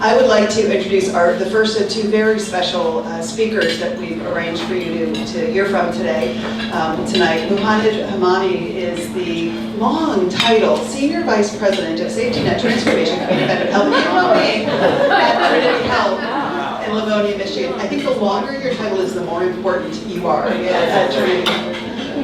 I would like to introduce the first of two very special speakers that we've arranged for you to hear from tonight. Hammami is the long title Senior Vice President of Safety Net Transformation Committee of Health and Wellbeing at Trinity Health in Livonia, Michigan. I think the longer your title is, the more important you are at Trinity.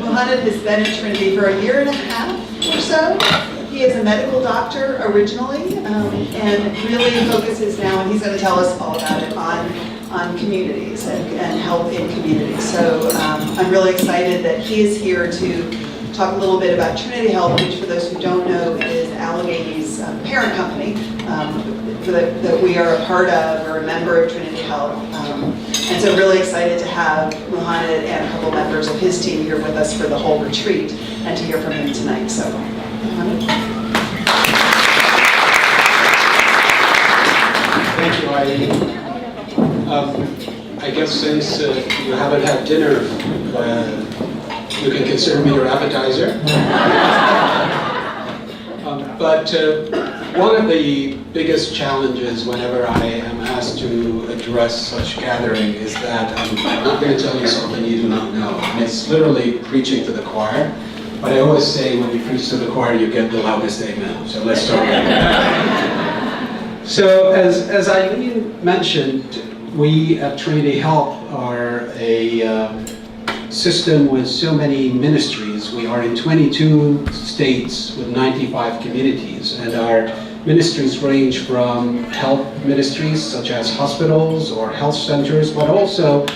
Muhammad has been at Trinity for a year and a half or so. He is a medical doctor originally, and really focuses now, and he's going to tell us all about it, on communities and health in communities. So I'm really excited that he is here to talk a little bit about Trinity Health, which for those who don't know is Allegheny's parent company that we are a part of, or a member of Trinity Health. And so really excited to have Muhammad and a couple members of his team here with us for the whole retreat and to hear from him tonight. So, Muhammad. Thank you, Eileen. I guess since you haven't had dinner, you can consider me your appetizer. But one of the biggest challenges whenever I am asked to address such gathering is that I'm not going to tell you something you do not know. And it's literally preaching to the choir. But I always say when you preach to the choir, you get the loudest amen. So let's start with that. So as Eileen mentioned, we at Trinity Health are a system with so many ministries. We are in 22 states with 95 communities, and our ministries range from health ministries such as hospitals or health centers, but also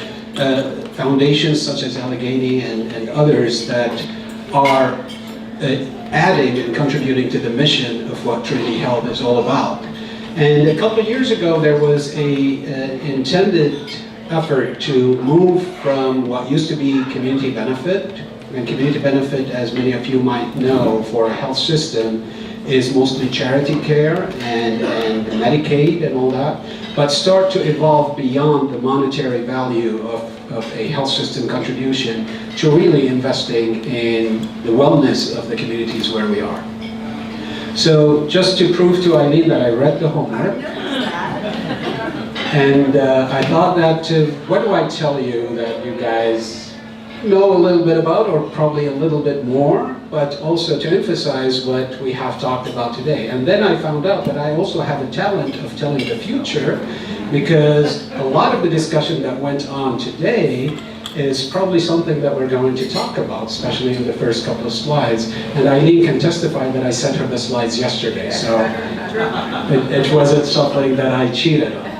foundations such as Allegheny and others that are adding and contributing to the mission of what Trinity Health is all about. And a couple of years ago, there was a intended effort to move from what used to be community benefit, and community benefit, as many of you might know, for a health system is mostly charity care and Medicaid and all that, but start to evolve beyond the monetary value of a health system contribution to really investing in the wellness of the communities where we are. So just to prove to Eileen that I read the homework, and I thought that, what do I tell you that you guys know a little bit about, or probably a little bit more, but also to emphasize what we have talked about today. And then I found out that I also have a talent of telling the future, because a lot of the discussion that went on today is probably something that we're going to talk about, especially in the first couple of slides. And Eileen can testify that I sent her the slides yesterday, so it wasn't something that I cheated on.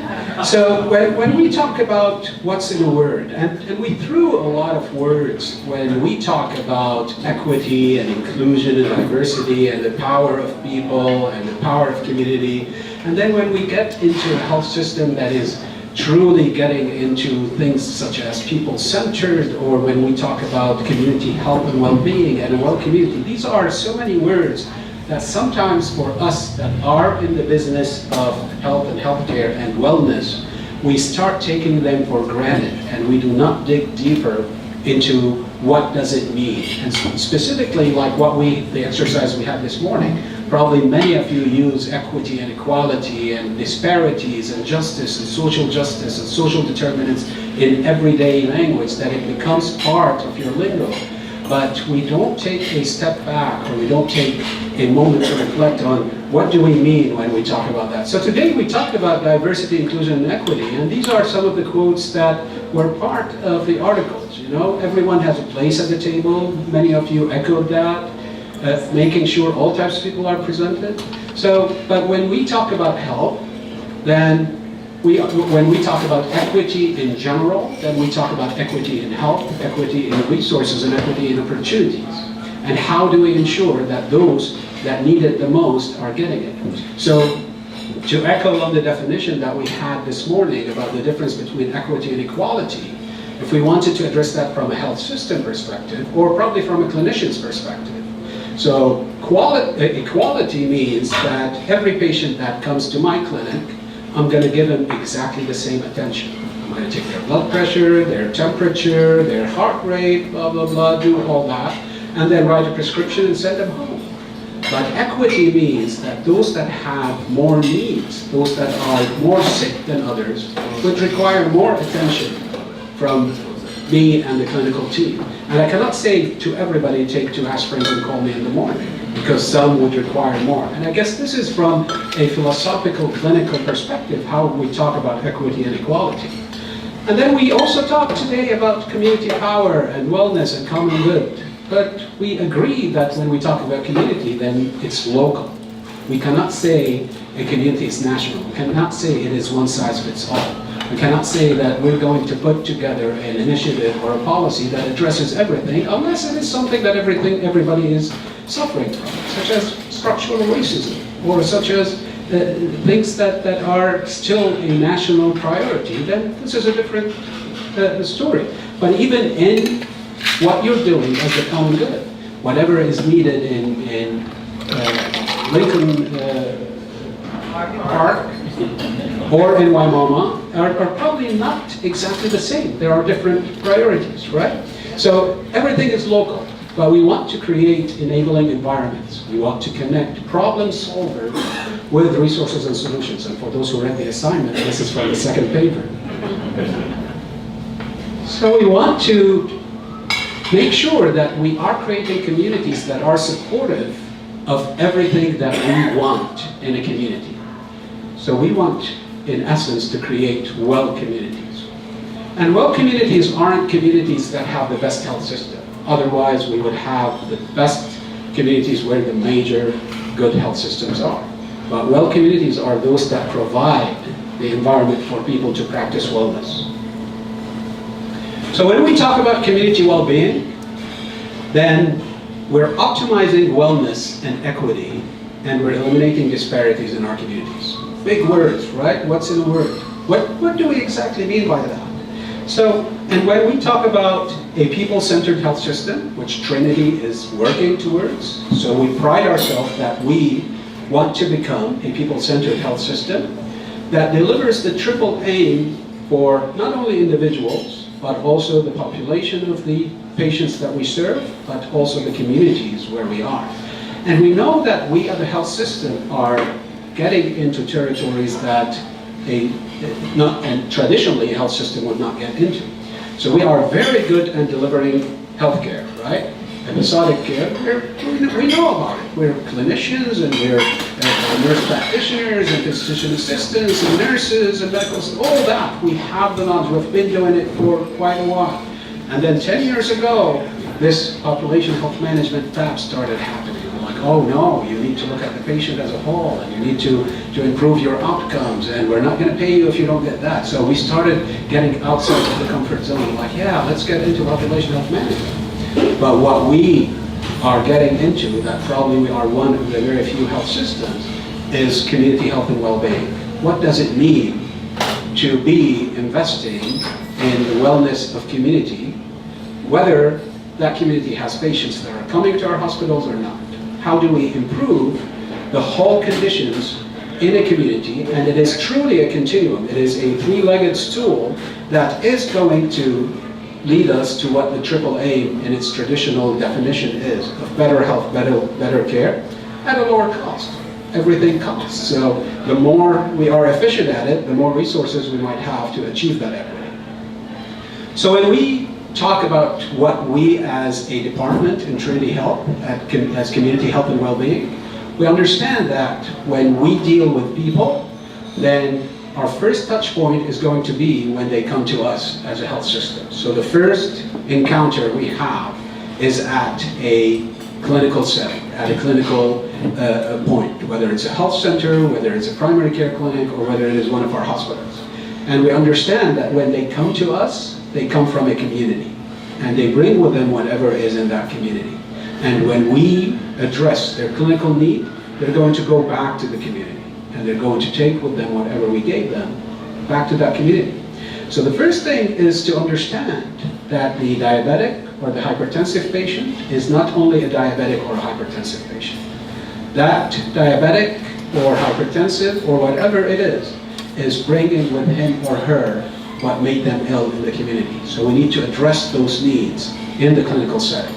So when we talk about what's in a word, and we threw a lot of words when we talk about equity and inclusion and diversity and the power of people and the power of community, and then when we get into a health system that is truly getting into things such as people-centered, or when we talk about community health and well-being and a well community, these are so many words that sometimes for us that are in the business of health and healthcare and wellness, we start taking them for granted and we do not dig deeper into what does it mean. And specifically like the exercise we had this morning, probably many of you use equity and equality and disparities and justice and social determinants in everyday language, that it becomes part of your lingo. But we don't take a step back, or we don't take a moment to reflect on what do we mean when we talk about that. So today we talked about diversity, inclusion, and equity, and these are some of the quotes that were part of the articles. You know, everyone has a place at the table. Many of you echoed that, making sure all types of people are presented. So, but when we talk about health, then when we talk about equity in general, then we talk about equity in health, equity in resources, and equity in opportunities. And how do we ensure that those that need it the most are getting it? So to echo on the definition that we had this morning about the difference between equity and equality, if we wanted to address that from a health system perspective, or probably from a clinician's perspective. So equality means that every patient that comes to my clinic, I'm going to give them exactly the same attention. I'm going to take their blood pressure, their temperature, their heart rate, blah, blah, blah, do all that, and then write a prescription and send them home. But equity means that those that have more needs, those that are more sick than others, would require more attention from me and the clinical team. And I cannot say to everybody, take 2 aspirins and call me in the morning, because some would require more. And I guess this is from a philosophical, clinical perspective, how we talk about equity and equality. And then we also talk today about community power and wellness and common good. But we agree that when we talk about community, then it's local. We cannot say a community is national. We cannot say it is one size fits all. We cannot say that we're going to put together an initiative or a policy that addresses everything, unless it is something that everybody is suffering from, such as structural racism, or such as things that are still a national priority. Then this is a different story. But even in what you're doing as the common good, whatever is needed in Lincoln Park or in Waimoma are probably not exactly the same. There are different priorities, right? So everything is local, but we want to create enabling environments. We want to connect problem solvers with resources and solutions. And for those who read the assignment, this is from the second paper. So we want to make sure that we are creating communities that are supportive of everything that we want in a community. So we want, in essence, to create well communities. And well communities aren't communities that have the best health system. Otherwise, we would have the best communities where the major good health systems are. But well communities are those that provide the environment for people to practice wellness. So when we talk about community well-being, then we're optimizing wellness and equity, and we're eliminating disparities in our communities. Big words, right? What's in a word? What do we exactly mean by that? So, and when we talk about a people-centered health system, which Trinity is working towards, so we pride ourselves that we want to become a people-centered health system that delivers the triple aim for not only individuals, but also the population of the patients that we serve, but also the communities where we are. And we know that we as a health system are getting into territories that and traditionally a health system would not get into. So we are very good at delivering healthcare, right? Episodic care, we know about it. We're clinicians and we're nurse practitioners and physician assistants and nurses and medical, all that. We have the knowledge. We've been doing it for quite a while. And then 10 years ago, this population health management fab started happening. We're like, oh no, you need to look at the patient as a whole, and you need to improve your outcomes, and we're not going to pay you if you don't get that. So we started getting outside of the comfort zone, like, yeah, let's get into population health management. But what we are getting into, that probably we are one of the very few health systems, is community health and well-being. What does it mean to be investing in the wellness of community, whether that community has patients that are coming to our hospitals or not? How do we improve the whole conditions in a community? And it is truly a continuum. It is a three-legged stool that is going to lead us to what the triple aim in its traditional definition is, of better health, better care, at a lower cost. Everything costs. So the more we are efficient at it, the more resources we might have to achieve that equity. So when we talk about what we as a department in Trinity Health, as community health and well-being, we understand that when we deal with people, then our first touch point is going to be when they come to us as a health system. So the first encounter we have is at a clinical setting, at a clinical point, whether it's a health center, whether it's a primary care clinic, or whether it is one of our hospitals. And we understand that when they come to us, they come from a community, and they bring with them whatever is in that community. And when we address their clinical need, they're going to go back to the community, and they're going to take with them whatever we gave them back to that community. So the first thing is to understand that the diabetic or the hypertensive patient is not only a diabetic or a hypertensive patient. That diabetic or hypertensive or whatever it is bringing with him or her what made them ill in the community. So we need to address those needs in the clinical setting.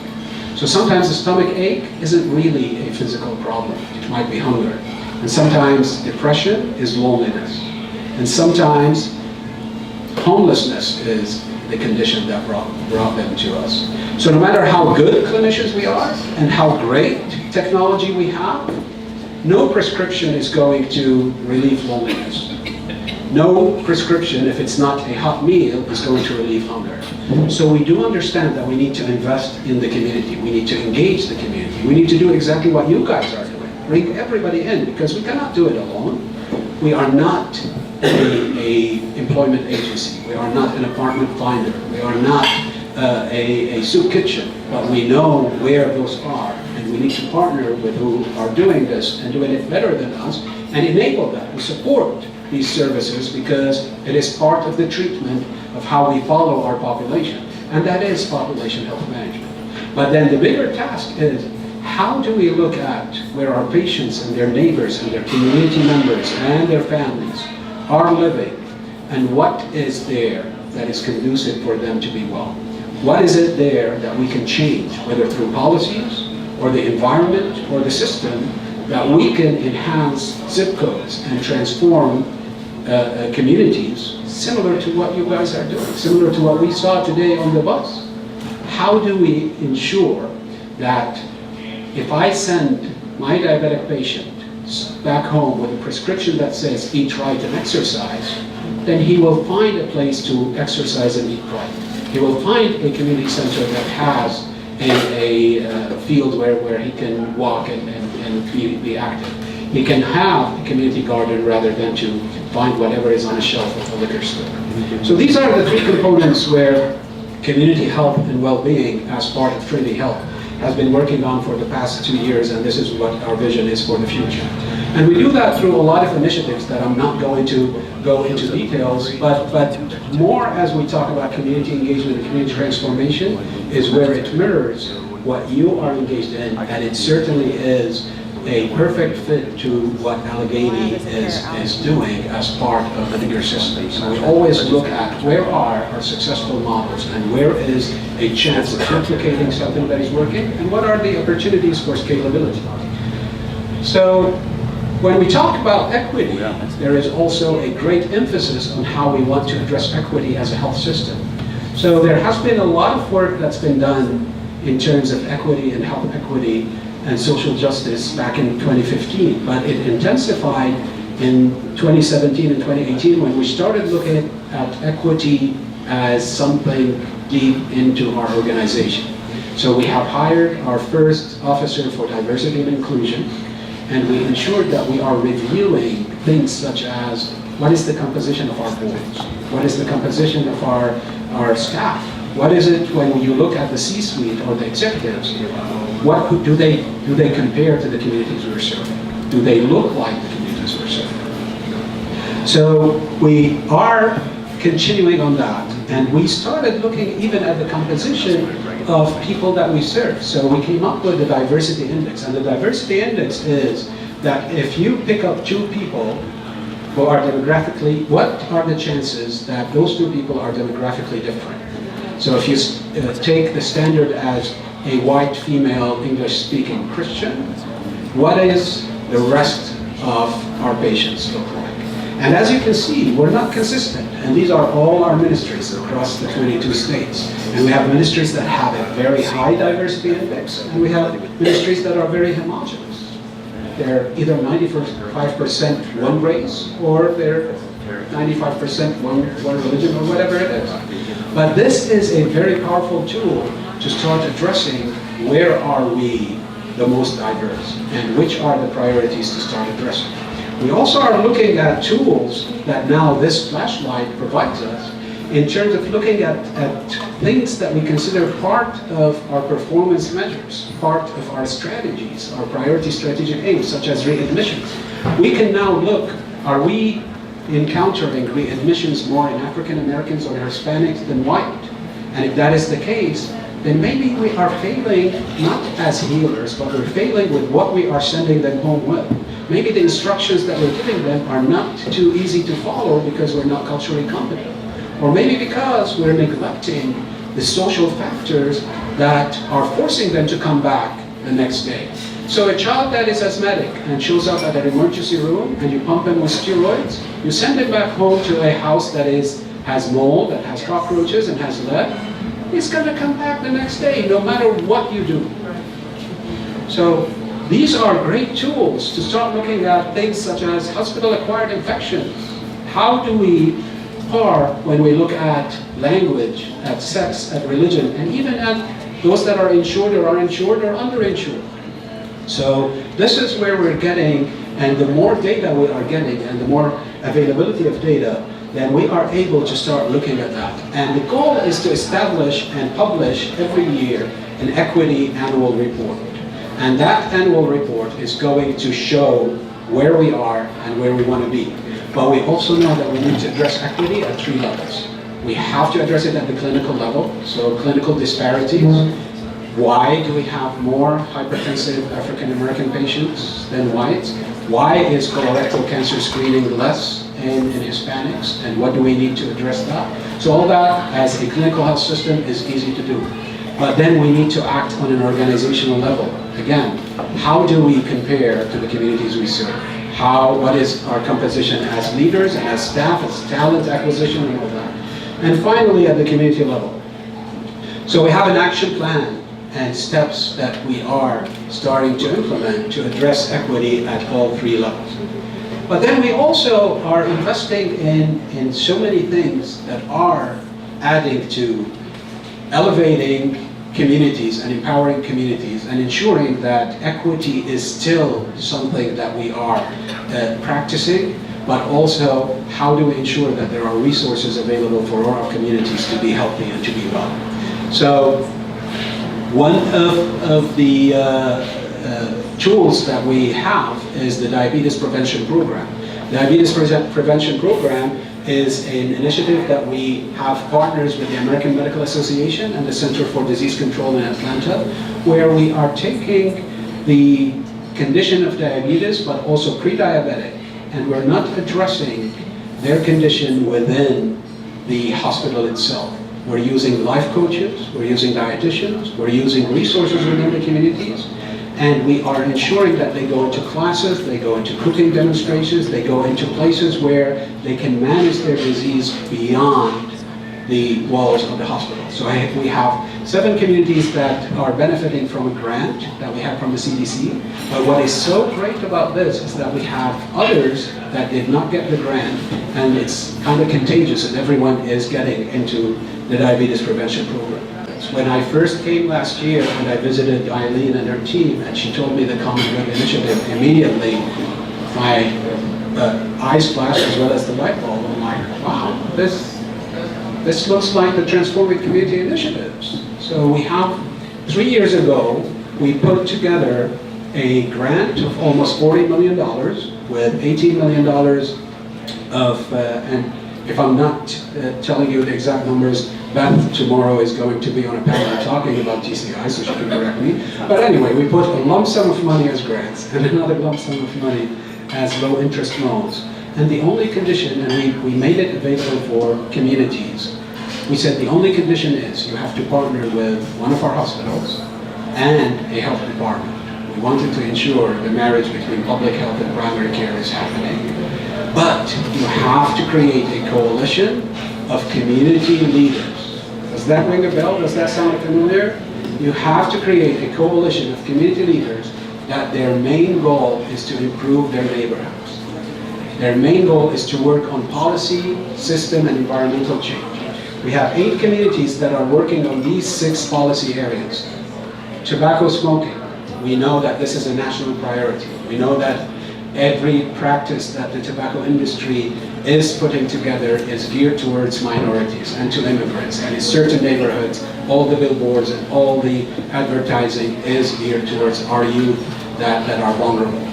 So sometimes the stomach ache isn't really a physical problem. It might be hunger. And sometimes depression is loneliness. And sometimes homelessness is the condition that brought them to us. So no matter how good clinicians we are and how great technology we have, no prescription is going to relieve loneliness. No prescription, if it's not a hot meal, is going to relieve hunger. So we do understand that we need to invest in the community. We need to engage the community. We need to do exactly what you guys are doing. Bring everybody in, because we cannot do it alone. We are not a employment agency. We are not an apartment finder. We are not a soup kitchen. But we know where those are, and we need to partner with who are doing this and doing it better than us, and enable that and support these services, because it is part of the treatment of how we follow our population, and that is population health management. But then the bigger task is, how do we look at where our patients and their neighbors and their community members and their families are living, and what is there that is conducive for them to be well? What is it there that we can change, whether through policies or the environment or the system, that we can enhance zip codes and transform communities similar to what you guys are doing, similar to what we saw today on the bus? How do we ensure that if I send my diabetic patient back home with a prescription that says eat right and exercise, then he will find a place to exercise and eat right. He will find a community center that has a field where he can walk and be active. He can have a community garden rather than to find whatever is on a shelf of a liquor store. So these are the three components where community health and well-being, as part of Trinity Health, has been working on for the past 2 years, and this is what our vision is for the future. And we do that through a lot of initiatives that I'm not going to go into details, but more as we talk about community engagement and community transformation is where it mirrors what you are engaged in, and it certainly is a perfect fit to what Allegheny is doing as part of the bigger system. So we always look at where are our successful models and where is a chance of replicating something that is working, and what are the opportunities for scalability. So when we talk about equity, there is also a great emphasis on how we want to address equity as a health system. So there has been a lot of work that's been done in terms of equity and health equity and social justice back in 2015, but it intensified in 2017 and 2018 when we started looking at equity as something deep into our organization. So we have hired our first officer for diversity and inclusion, and we ensured that we are reviewing things such as what is the composition of our boards, what is the composition of our staff, what is it when you look at the C-suite or the executives, what do they compare to the communities we're serving? Do they look like the communities we're serving? So we are continuing on that, and we started looking even at the composition of people that we serve. So we came up with the diversity index, and the diversity index is that if you pick up two people who are demographically, what are the chances that those two people are demographically different? So if you take the standard as a white female English-speaking Christian, what is the rest of our patients look like? And as you can see, we're not consistent. And these are all our ministries across the 22 states. And we have ministries that have a very high diversity index, and we have ministries that are very homogeneous. They're either 95% one race, or they're 95% one religion, or whatever it is. But this is a very powerful tool to start addressing where are we the most diverse, and which are the priorities to start addressing. We also are looking at tools that now this flashlight provides us in terms of looking at things that we consider part of our performance measures, part of our strategies, our priority strategic aims, such as readmissions. We can now look, are we encountering readmissions more in African Americans or Hispanics than white? And if that is the case, then maybe we are failing not as healers, but we're failing with what we are sending them home with. Maybe the instructions that we're giving them are not too easy to follow because we're not culturally competent. Or maybe because we're neglecting the social factors that are forcing them to come back the next day. So a child that is asthmatic and shows up at an emergency room and you pump him with steroids, you send him back home to a house that has mold, that has cockroaches and has lead, he's going to come back the next day no matter what you do. So these are great tools to start looking at things such as hospital-acquired infections. How do we par when we look at language, at sex, at religion, and even at those that are insured or underinsured? So this is where we're getting, and the more data we are getting and the more availability of data, then we are able to start looking at that. And the goal is to establish and publish every year an equity annual report. And that annual report is going to show where we are and where we want to be. But we also know that we need to address equity at 3 levels. We have to address it at the clinical level, so clinical disparities. Why do we have more hypertensive African American patients than whites? Why is colorectal cancer screening less in Hispanics, and what do we need to address that? So all that as a clinical health system is easy to do. But then we need to act on an organizational level. Again, how do we compare to the communities we serve? What is our composition as leaders and as staff, as talent acquisition and all that? And finally, at the community level. So we have an action plan and steps that we are starting to implement to address equity at all 3 levels. But then we also are investing in so many things that are adding to elevating communities and empowering communities and ensuring that equity is still something that we are practicing, but also how do we ensure that there are resources available for our communities to be healthy and to be well. So one of the tools that we have is the Diabetes Prevention Program. Diabetes Prevention Program is an initiative that we have partners with the American Medical Association and the Center for Disease Control in Atlanta, where we are taking the condition of diabetes, but also pre-diabetic, and we're not addressing their condition within the hospital itself. We're using life coaches, we're using dietitians, we're using resources within the communities, and we are ensuring that they go into classes, they go into cooking demonstrations, they go into places where they can manage their disease beyond the walls of the hospital. So we have 7 communities that are benefiting from a grant that we have from the CDC. But what is so great about this is that we have others that did not get the grant, and it's kind of contagious, and everyone is getting into the diabetes prevention program. When I first came last year, and I visited Eileen and her team, and she told me the Common Good Initiative, immediately my eyes flashed as well as the light bulb. I'm like, wow, this looks like the Transforming Community Initiatives. So we have, 3 years ago, we put together a grant of almost $40 million with $18 million of, and if I'm not telling you the exact numbers, Beth tomorrow is going to be on a panel talking about TCI, so she can correct me. But anyway, we put a lump sum of money as grants and another lump sum of money as low interest loans. And the only condition, and we made it available for communities, we said the only condition is you have to partner with one of our hospitals and a health department. We wanted to ensure the marriage between public health and primary care is happening. But you have to create a coalition of community leaders. Does that ring a bell? Does that sound familiar? You have to create a coalition of community leaders that their main goal is to improve their neighborhoods. Their main goal is to work on policy, system, and environmental change. We have 8 communities that are working on these 6 policy areas. Tobacco smoking. We know that this is a national priority. We know that every practice that the tobacco industry is putting together is geared towards minorities and to immigrants. And in certain neighborhoods, all the billboards and all the advertising is geared towards our youth that are vulnerable.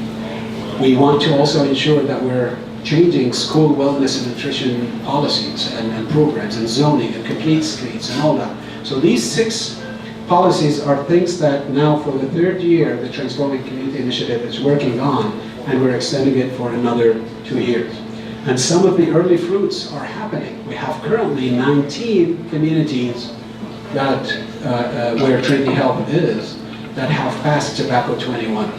We want to also ensure that we're changing school wellness and nutrition policies and programs and zoning and complete streets and all that. So these 6 policies are things that now for the 3rd year the Transforming Community Initiative is working on, and we're extending it for another 2 years. And some of the early fruits are happening. We have currently 19 communities that where Trinity Health is, that have passed Tobacco 21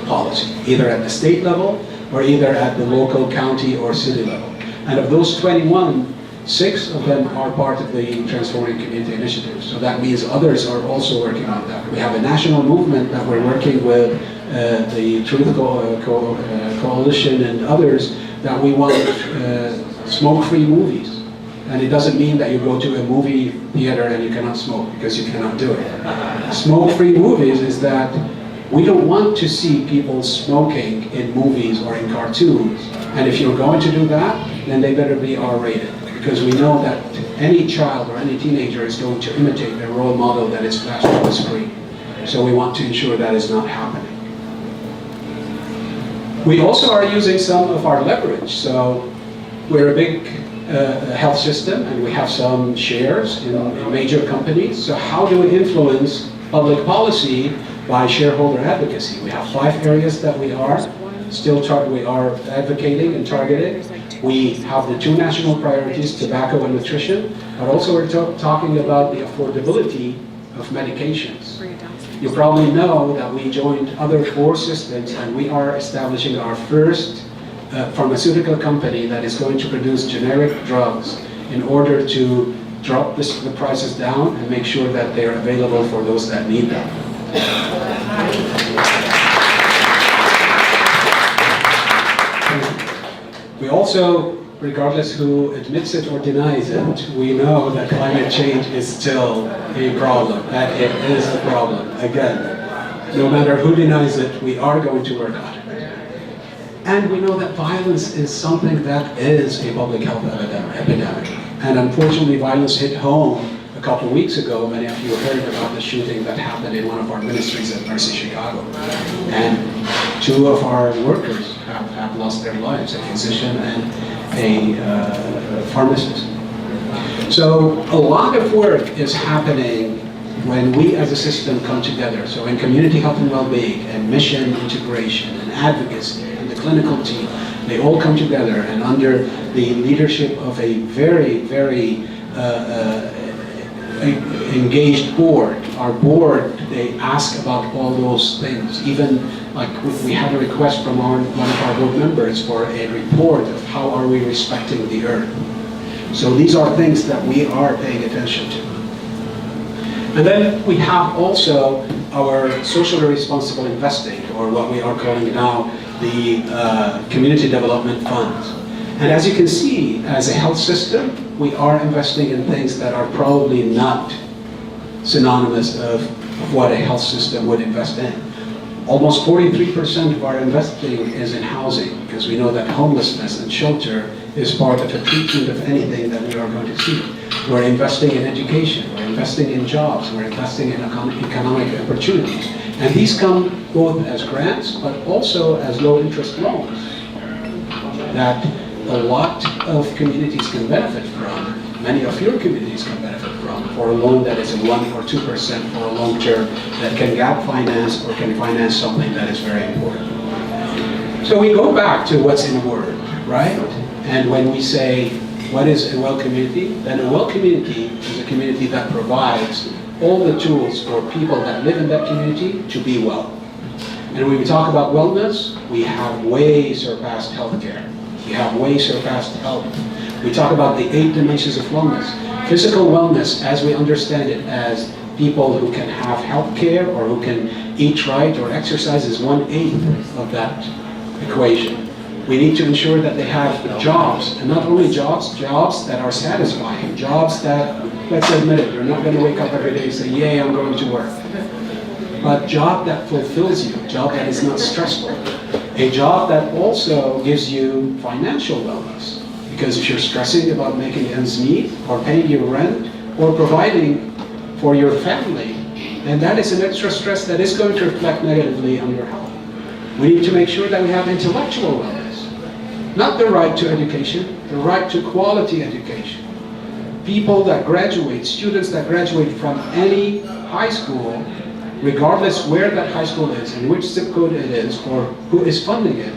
policy, either at the state level or either at the local, county, or city level. And of those 21, 6 of them are part of the Transforming Community Initiative. So that means others are also working on that. We have a national movement that we're working with the Truth Coalition and others that we want smoke-free movies. And it doesn't mean that you go to a movie theater and you cannot smoke, because you cannot do it. Smoke-free movies is that we don't want to see people smoking in movies or in cartoons. And if you're going to do that, then they better be R-rated. Because we know that any child or any teenager is going to imitate a role model that is flashed on the screen. So we want to ensure that is not happening. We also are using some of our leverage. So we're a big health system, and we have some shares in major companies. So how do we influence public policy? By shareholder advocacy. We have 5 areas that we are advocating and targeting. We have the 2 national priorities, tobacco and nutrition, but also we're talking about the affordability of medications. You probably know that we joined other 4 systems, and we are establishing our first pharmaceutical company that is going to produce generic drugs in order to drop the prices down and make sure that they are available for those that need them. We also, regardless who admits it or denies it, we know that climate change is still a problem, that it is a problem. Again, no matter who denies it, we are going to work on it. And we know that violence is something that is a public health epidemic. And unfortunately, violence hit home a couple of weeks ago. Many of you heard about the shooting that happened in one of our ministries at Mercy Chicago. And 2 of our workers have lost their lives, a physician and a pharmacist. So a lot of work is happening when we as a system come together. So in community health and well-being, and mission integration, and advocacy, and the clinical team, they all come together, and under the leadership of a very, very engaged board. Our board, they ask about all those things. Even like we had a request from one of our board members for a report of how are we respecting the earth. So these are things that we are paying attention to. And then we have also our socially responsible investing, or what we are calling now the community development funds. And as you can see, as a health system, we are investing in things that are probably not synonymous of what a health system would invest in. Almost 43% of our investing is in housing, because we know that homelessness and shelter is part of a treatment of anything that we are going to see. We're investing in education, we're investing in jobs, we're investing in economic opportunities. And these come both as grants, but also as low-interest loans that a lot of communities can benefit from. Many of your communities can benefit from, for a loan that is 1 or 2% for a long term, that can gap finance or can finance something that is very important. So we go back to what's in a word, right? And when we say, what is a well community? Then a well community is a community that provides all the tools for people that live in that community to be well. And when we talk about wellness, we have way surpassed healthcare. We have way surpassed health. We talk about the 8 dimensions of wellness. Physical wellness, as we understand it, as people who can have health care or who can eat right or exercise, is 1/8 of that equation. We need to ensure that they have jobs, and not only jobs that are satisfying, jobs that, let's admit it, you're not going to wake up every day and say, yay, I'm going to work. But job that fulfills you, a job that is not stressful, a job that also gives you financial wellness. Because if you're stressing about making ends meet, or paying your rent, or providing for your family, then that is an extra stress that is going to reflect negatively on your health. We need to make sure that we have intellectual wellness. Not the right to education, the right to quality education. People that graduate, students that graduate from any high school, regardless where that high school is and which zip code it is or who is funding it,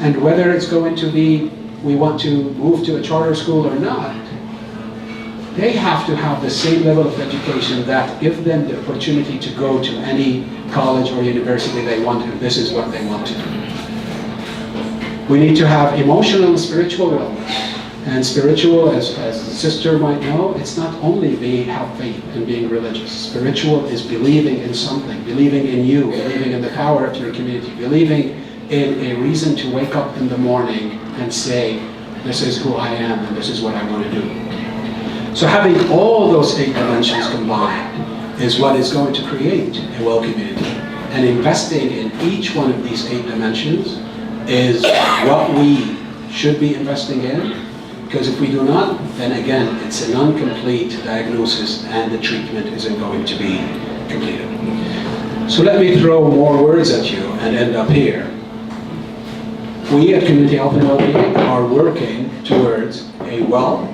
and whether it's going to be, we want to move to a charter school or not, they have to have the same level of education that gives them the opportunity to go to any college or university they want to. This is what they want to do. We need to have emotional and spiritual wellness. And spiritual, as the sister might know, it's not only have faith and being religious. Spiritual is believing in something, believing in you, believing in the power of your community, believing in a reason to wake up in the morning and say, this is who I am and this is what I want to do. So having all those 8 dimensions combined is what is going to create a well community. And investing in each one of these 8 dimensions is what we should be investing in. Because if we do not, then again, it's an incomplete diagnosis and the treatment isn't going to be completed. So let me throw more words at you and end up here. We at Community Health and Wellbeing are working towards a well,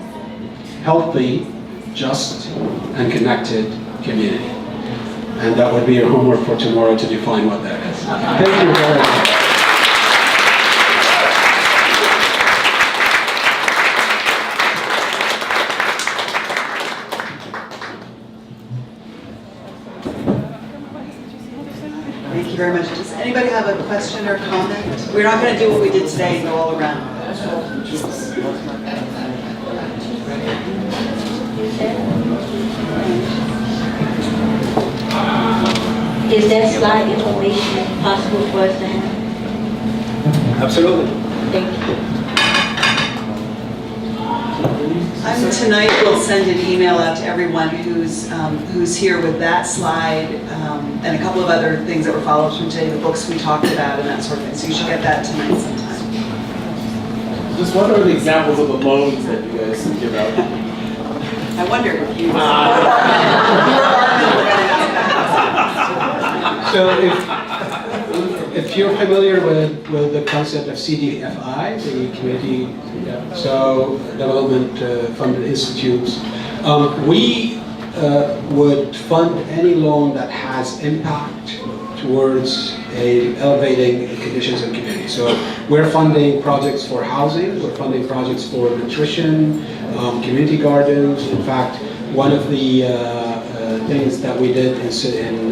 healthy, just, and connected community. And that would be your homework for tomorrow to define what that is. Thank you very much. Thank you very much. Does anybody have a question or comment? We're not going to do what we did today and go all around. Is that slide information possible for us to have? Absolutely. Thank you. Tonight we'll send an email out to everyone who's here with that slide and a couple of other things that were follow-ups from today, the books we talked about and that sort of thing. So you should get that tonight sometime. Just what are the examples of the loans that you guys give out? I wonder if you... So if you're familiar with the concept of CDFI, the Community Development Funded Institutes, we would fund any loan that has impact towards elevating conditions in community. So we're funding projects for housing, we're funding projects for nutrition, community gardens. In fact, one of the things that we did in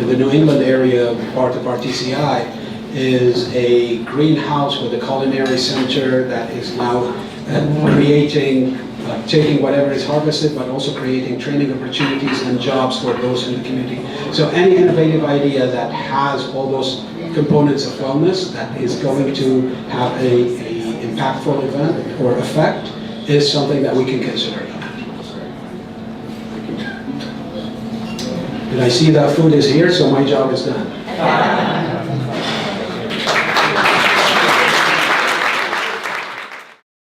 the New England area, part of our TCI, is a greenhouse with a culinary center that is now creating, taking whatever is harvested, but also creating training opportunities and jobs for those in the community. So any innovative idea that has all those components of wellness that is going to have a impactful event or effect is something that we can consider. And I see that food is here, so my job is done.